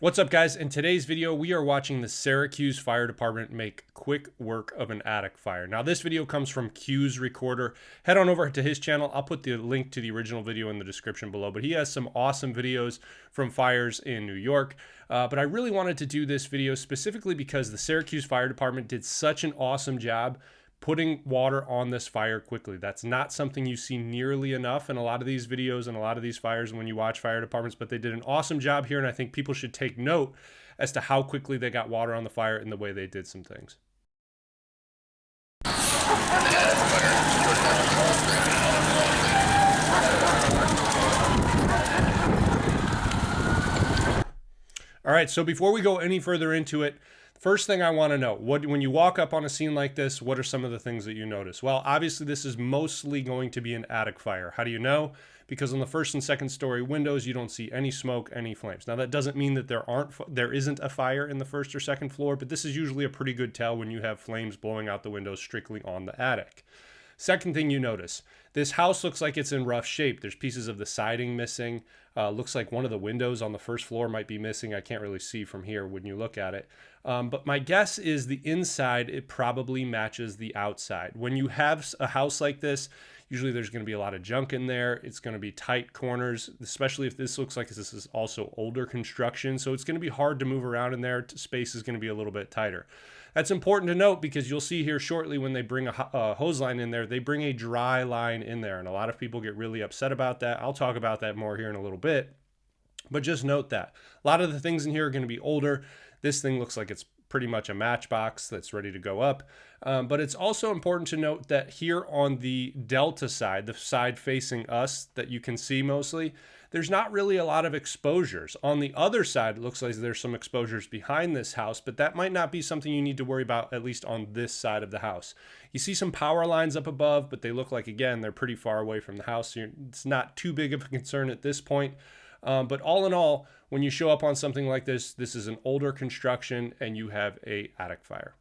What's up, guys? In today's video, we are watching the Syracuse Fire Department make quick work of an attic fire. Now, this video comes from Q's Recorder. Head on over to his channel. I'll put the link to the original video in the description below, but he has some awesome videos from fires in New York. But I really wanted to do this video specifically because the Syracuse Fire Department did such an awesome job putting water on this fire quickly. That's not something you see nearly enough in a lot of these videos and a lot of these fires when you watch fire departments, but they did an awesome job here, and I think people should take note as to how quickly they got water on the fire and the way they did some things. All right, so before we go any further into it, first thing I want to know, when you walk up on a scene like this, what are some of the things that you notice? Well, obviously this is mostly going to be an attic fire. How do you know? Because on the first and second story windows, you don't see any smoke, any flames. Now that doesn't mean that there isn't a fire in the first or second floor, but this is usually a pretty good tell when you have flames blowing out the windows strictly on the attic. Second thing you notice, this house looks like it's in rough shape. There's pieces of the siding missing. Looks like one of the windows on the first floor might be missing. I can't really see from here when you look at it. But my guess is the inside, it probably matches the outside. When you have a house like this, usually there's going to be a lot of junk in there. It's going to be tight corners, especially if this looks like this is also older construction. So it's going to be hard to move around in there. Space is going to be a little bit tighter. That's important to note because you'll see here shortly when they bring a hose line in there, they bring a dry line in there. And a lot of people get really upset about that. I'll talk about that more here in a little bit. But just note that a lot of the things in here are going to be older. This thing looks like it's pretty much a matchbox that's ready to go up. But it's also important to note that here on the Delta side, the side facing us that you can see mostly, there's not really a lot of exposures. On the other side, it looks like there's some exposures behind this house, but that might not be something you need to worry about, at least on this side of the house. You see some power lines up above, but they look like, again, they're pretty far away from the house. So it's not too big of a concern at this point. But all in all, when you show up on something like this, this is an older construction and you have an attic fire.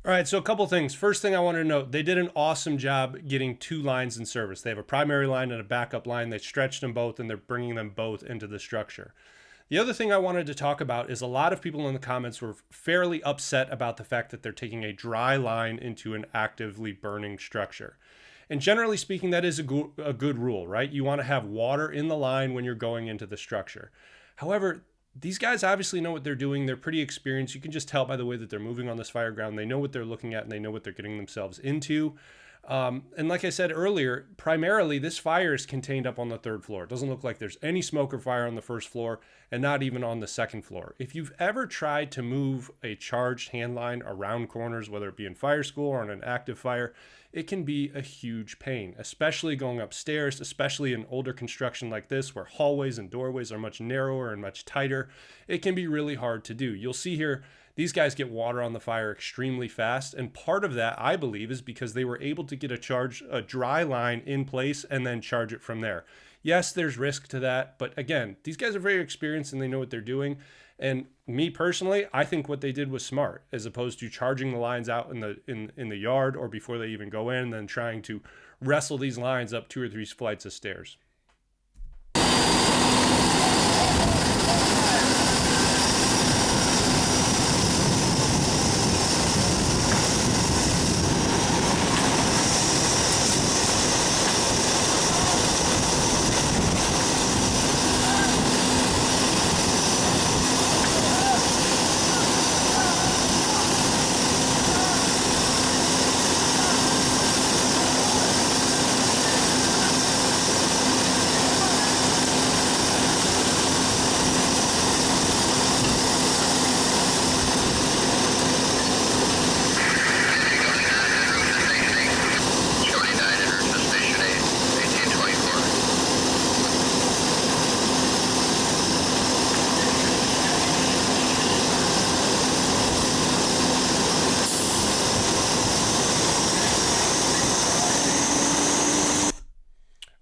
All right, so a couple things. First thing I want to note, they did an awesome job getting two lines in service. They have a primary line and a backup line. They stretched them both, and they're bringing them both into the structure. The other thing I wanted to talk about is a lot of people in the comments were fairly upset about the fact that they're taking a dry line into an actively burning structure. And generally speaking, that is a good rule, right? You want to have water in the line when you're going into the structure. However, these guys obviously know what they're doing. They're pretty experienced. You can just tell by the way that they're moving on this fire ground. They know what they're looking at and they know what they're getting themselves into. And like I said earlier, primarily this fire is contained up on the third floor. It doesn't look like there's any smoke or fire on the first floor and not even on the second floor. If you've ever tried to move a charged hand line around corners, whether it be in fire school or on an active fire, it can be a huge pain, especially going upstairs, especially in older construction like this where hallways and doorways are much narrower and much tighter. It can be really hard to do. You'll see here, these guys get water on the fire extremely fast. And part of that, I believe, is because they were able to get a dry line in place and then charge it from there. Yes, there's risk to that. But again, these guys are very experienced and they know what they're doing. And me personally, I think what they did was smart, as opposed to charging the lines out in the yard or before they even go in, and then trying to wrestle these lines up 2 or 3 flights of stairs.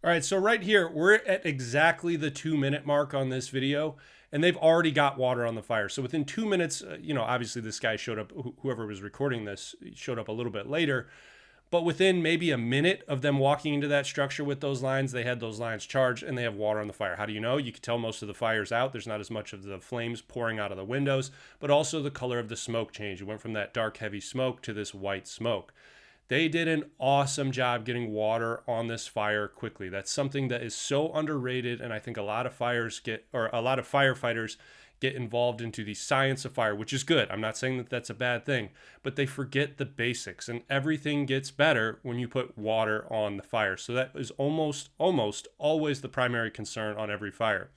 All right, so right here, we're at exactly the 2-minute mark on this video, and they've already got water on the fire. So within 2 minutes, obviously this guy showed up, whoever was recording this showed up a little bit later, but within maybe a minute of them walking into that structure with those lines, they had those lines charged and they have water on the fire. How do you know? You can tell most of the fire's out. There's not as much of the flames pouring out of the windows, but also the color of the smoke changed. It went from that dark, heavy smoke to this white smoke. They did an awesome job getting water on this fire quickly. That's something that is so underrated, and I think a lot of firefighters get involved into the science of fire, which is good. I'm not saying that that's a bad thing, but they forget the basics, and everything gets better when you put water on the fire. So that is almost always the primary concern on every fire.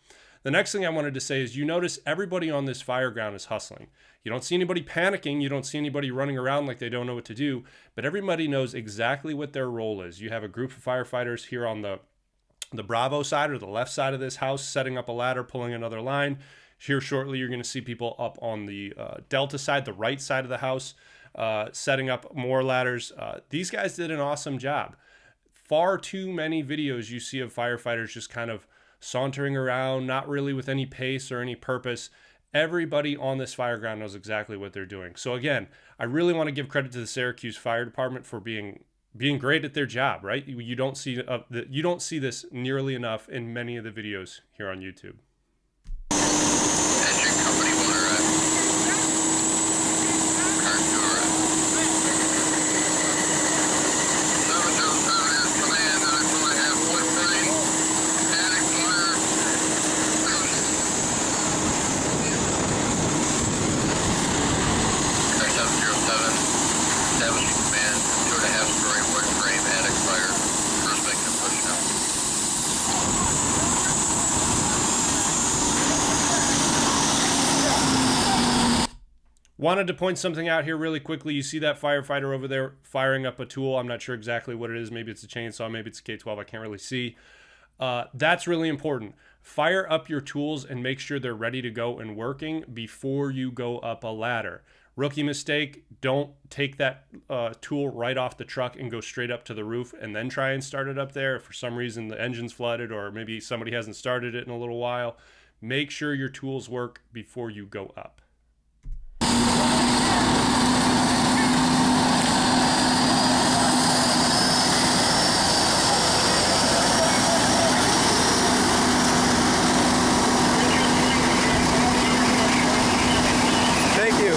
The next thing I wanted to say is you notice everybody on this fire ground is hustling. You don't see anybody panicking. You don't see anybody running around like they don't know what to do, but everybody knows exactly what their role is. You have a group of firefighters here on the Bravo side or the left side of this house setting up a ladder, pulling another line. Here shortly, you're going to see people up on the Delta side, the right side of the house, setting up more ladders. These guys did an awesome job. Far too many videos you see of firefighters just kind of sauntering around, not really with any pace or any purpose. Everybody on this fire ground knows exactly what they're doing. So again, I really want to give credit to the Syracuse Fire Department for being great at their job, right? You don't see this nearly enough in many of the videos here on YouTube. Engine company water at Cartura. 707 has command on it. I have wood burning, attic fire. Car 707, establishing command, 2.5-story wood frame, attic fire. First victim pushed out. Wanted to point something out here really quickly. You see that firefighter over there firing up a tool. I'm not sure exactly what it is. Maybe it's a chainsaw, maybe it's a K-12. I can't really see. That's really important. Fire up your tools and make sure they're ready to go and working before you go up a ladder. Rookie mistake, don't take that tool right off the truck and go straight up to the roof and then try and start it up there. If for some reason the engine's flooded or maybe somebody hasn't started it in a little while, make sure your tools work before you go up. Thank you.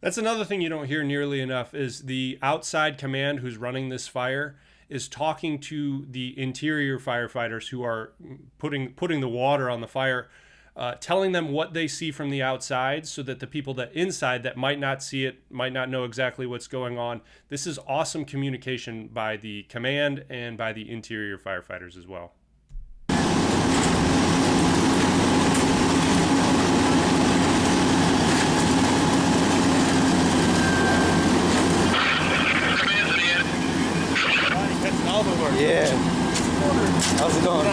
That's another thing you don't hear nearly enough is the outside command who's running this fire is talking to the interior firefighters who are putting the water on the fire, telling them what they see from the outside so that the people that inside that might not see it, might not know exactly what's going on. This is awesome communication by the command and by the interior firefighters as well. Yeah. How's it going?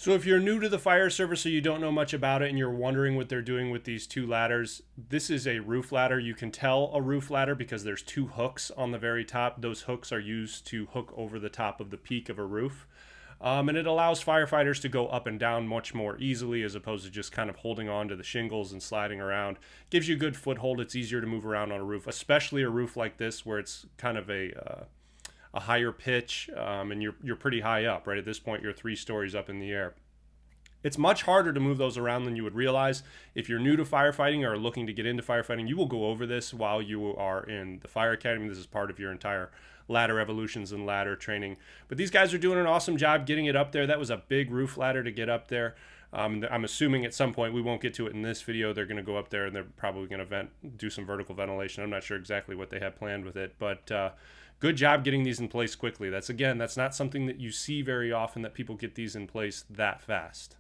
So if you're new to the fire service or you don't know much about it and you're wondering what they're doing with these two ladders, this is a roof ladder. You can tell a roof ladder because there's two hooks on the very top. Those hooks are used to hook over the top of the peak of a roof. And it allows firefighters to go up and down much more easily as opposed to just kind of holding on to the shingles and sliding around. Gives you a good foothold. It's easier to move around on a roof, especially a roof like this where it's kind of a higher pitch, and you're pretty high up, right? At this point, you're 3 stories up in the air. It's much harder to move those around than you would realize. If you're new to firefighting or looking to get into firefighting, you will go over this while you are in the fire academy. This is part of your entire ladder evolutions and ladder training. But these guys are doing an awesome job getting it up there. That was a big roof ladder to get up there. I'm assuming at some point, we won't get to it in this video, they're going to go up there and they're probably going to do some vertical ventilation. I'm not sure exactly what they have planned with it, but good job getting these in place quickly. That's not something that you see very often, that people get these in place that fast.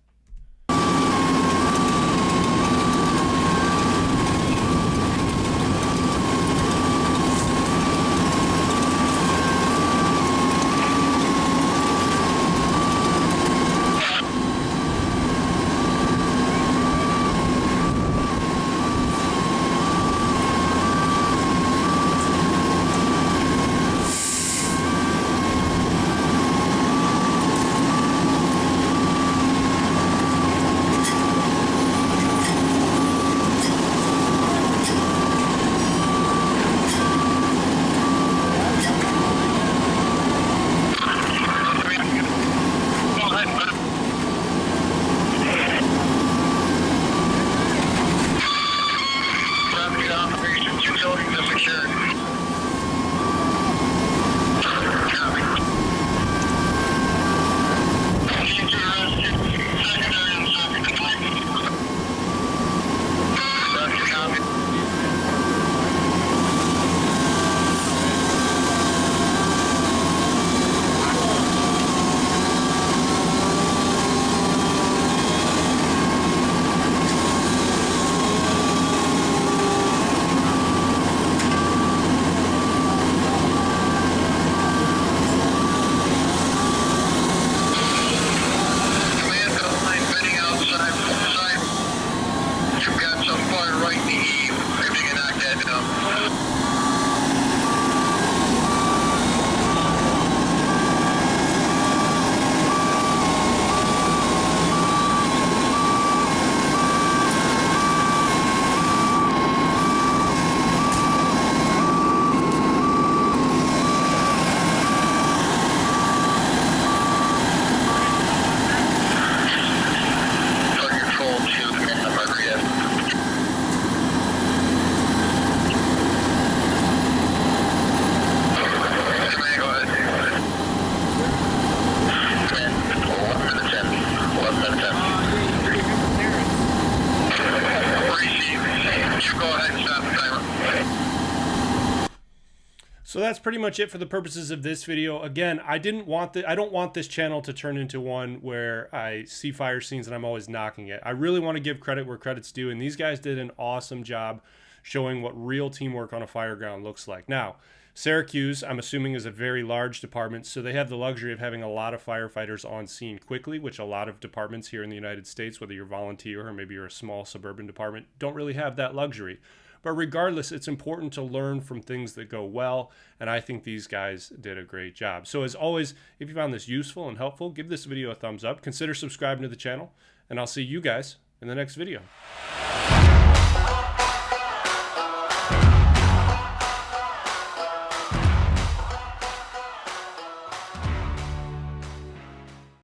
So that's pretty much it for the purposes of this video. Again, I don't want this channel to turn into one where I see fire scenes and I'm always knocking it. I really want to give credit where credit's due, and these guys did an awesome job showing what real teamwork on a fire ground looks like. Now, Syracuse, I'm assuming, is a very large department, so they have the luxury of having a lot of firefighters on scene quickly, which a lot of departments here in the United States, whether you're volunteer or maybe you're a small suburban department, don't really have that luxury. But regardless, it's important to learn from things that go well, and I think these guys did a great job. So as always, if you found this useful and helpful, give this video a thumbs up, consider subscribing to the channel, and I'll see you guys in the next video.